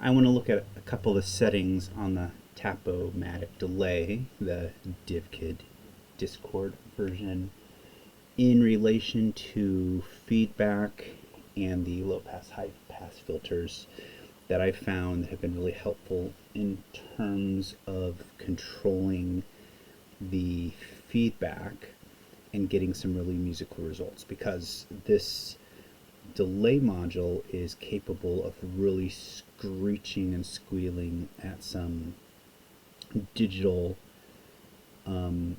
I want to look at a couple of settings on the Tap-O-Matic Delay, the DivKid Discord version, in relation to feedback and the low pass, high pass filters that I found that have been really helpful in terms of controlling the feedback and getting some really musical results, because this delay module is capable of really screeching and squealing at some digital, I'm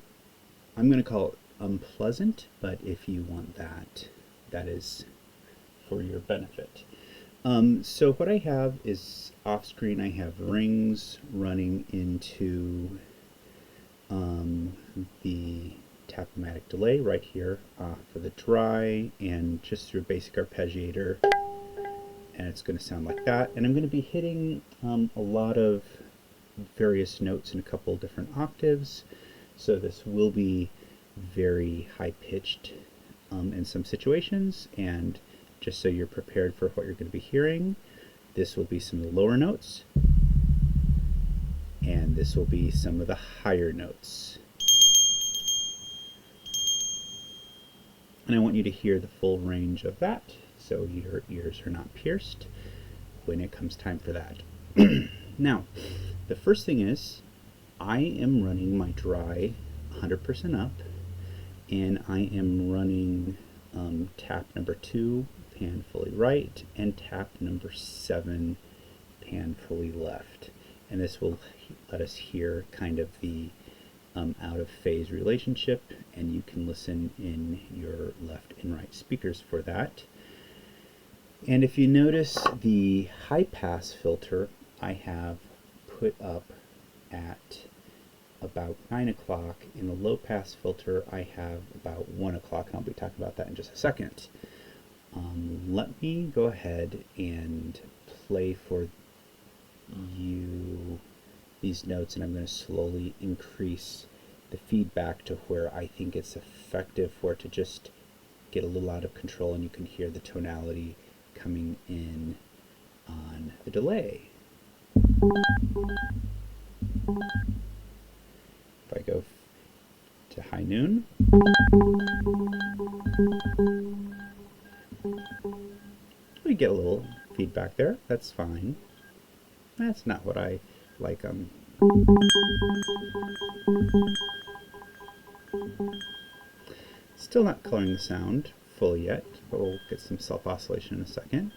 going to call it unpleasant, but if you want that, that is for your benefit. So what I have is off screen, I have rings running into the Tap-O-Matic Delay right here for the dry, and just through a basic arpeggiator, and it's going to sound like that. And I'm going to be hitting a lot of various notes in a couple different octaves, so this will be very high-pitched in some situations. And just so you're prepared for what you're going to be hearing, this will be some of the lower notes, and this will be some of the higher notes. And I want you to hear the full range of that, so your ears are not pierced when it comes time for that. Now, the first thing is, I am running my dry 100% up, and I am running tap number 2, pan fully right, and tap number 7, pan fully left. And this will let us hear kind of the out of phase relationship, and you can listen in your left and right speakers for that. And if you notice, the high pass filter I have put up at about 9 o'clock, and the low pass filter I have about 1 o'clock. I'll be talking about that in just a second. Let me go ahead and play for you these notes, and I'm going to slowly increase the feedback to where I think it's effective for it to just get a little out of control, and you can hear the tonality coming in on the delay. If I go to high noon, we get a little feedback there. That's fine. That's not what I like. Still not coloring the sound fully yet, but we'll get some self-oscillation in a second.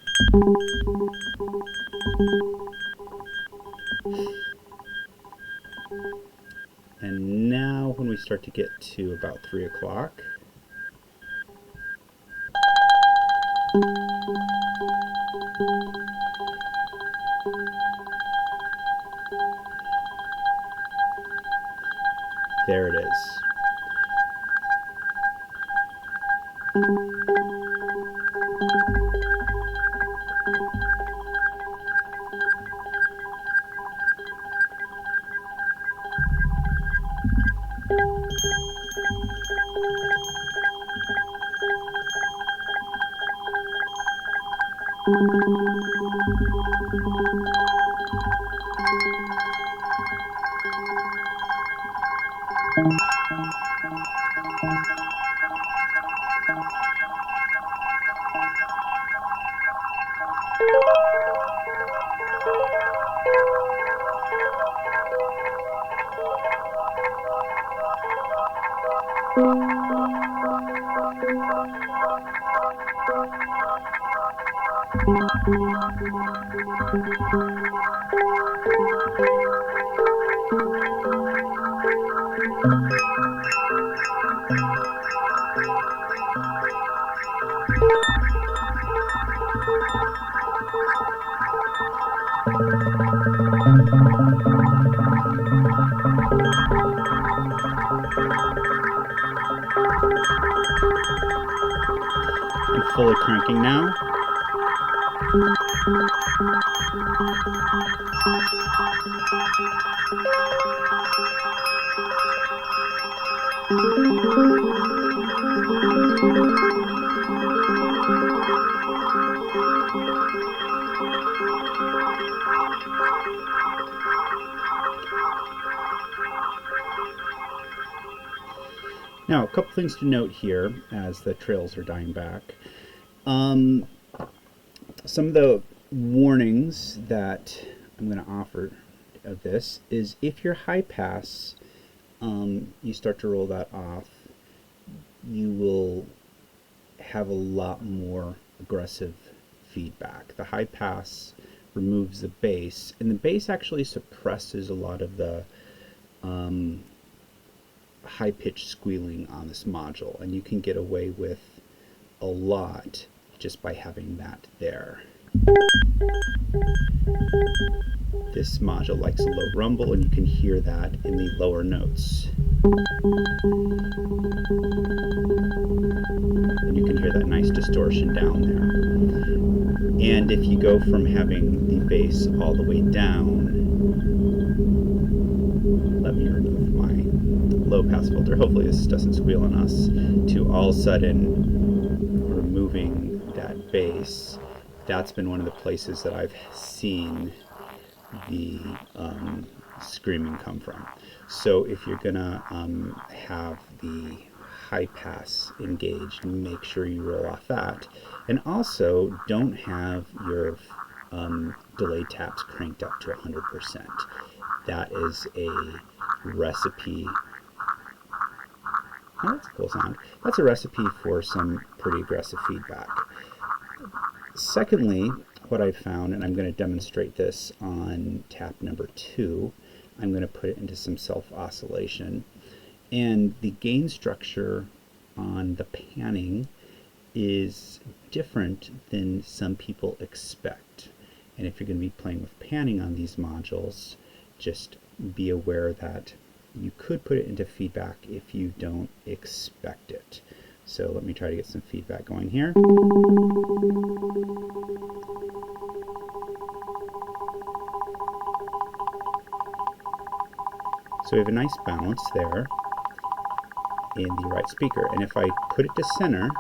And now when we start to get to about 3 o'clock, there it is. I'm fully cranking now. Now, a couple things to note here as the trails are dying back. Some of the warnings that I'm going to offer of this is if your high pass, you start to roll that off, you will have a lot more aggressive feedback. The high pass removes the bass, and the bass actually suppresses a lot of the high-pitched squealing on this module, and you can get away with a lot just by having that there. This module likes a low rumble, and you can hear that in the lower notes. And you can hear that nice distortion down there. And if you go from having the bass all the way down, let me remove my low pass filter, hopefully this doesn't squeal on us, to all of a sudden removing that bass, that's been one of the places that I've seen the screaming come from. So if you're gonna have the high pass engaged, make sure you roll off that, and also don't have your delay taps cranked up to 100%. That is a recipe. Oh, that's a cool sound. That's a recipe for some pretty aggressive feedback. Secondly, what I found, and I'm going to demonstrate this on tap number 2, I'm going to put it into some self-oscillation, and the gain structure on the panning is different than some people expect. And if you're going to be playing with panning on these modules, just be aware that you could put it into feedback if you don't expect it. So let me try to get some feedback going here. So we have a nice balance there in the right speaker. And if I put it to center,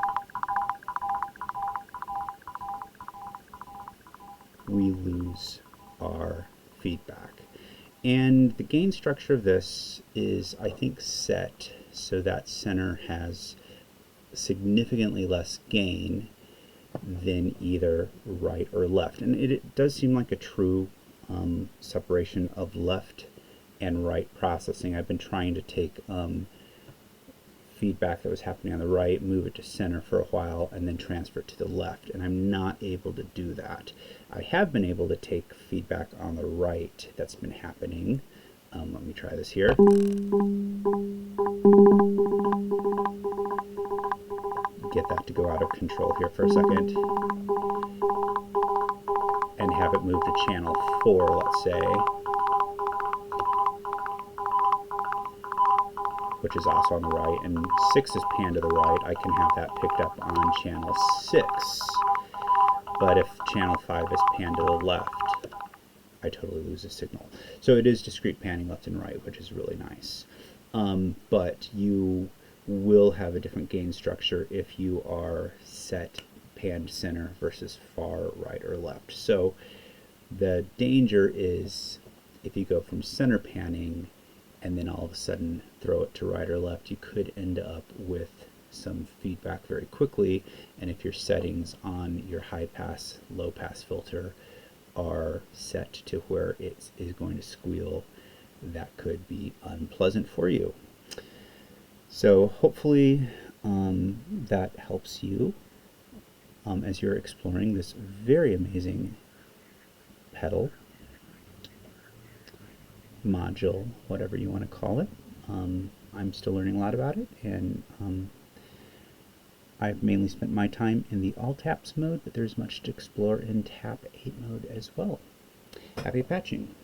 we lose our feedback. And the gain structure of this is, I think, set so that center has significantly less gain than either right or left. And it does seem like a true separation of left and right processing. I've been trying to take feedback that was happening on the right, move it to center for a while, and then transfer it to the left, and I'm not able to do that. I have been able to take feedback on the right that's been happening. Let me try this here. Get that to go out of control here for a second. And have it move to channel 4, let's say, which is also on the right, and 6 is panned to the right. I can have that picked up on channel 6. But if channel 5 is panned to the left, I totally lose a signal. So it is discrete panning left and right, which is really nice. But you will have a different gain structure if you are set panned center versus far right or left. So the danger is if you go from center panning and then all of a sudden throw it to right or left, you could end up with some feedback very quickly. And if your settings on your high pass, low pass filter are set to where it is going to squeal, that could be unpleasant for you. So hopefully that helps you as you're exploring this very amazing pedal, module, whatever you want to call it. I'm still learning a lot about it, and I've mainly spent my time in the all taps mode, but there's much to explore in tap 8 mode as well. Happy patching!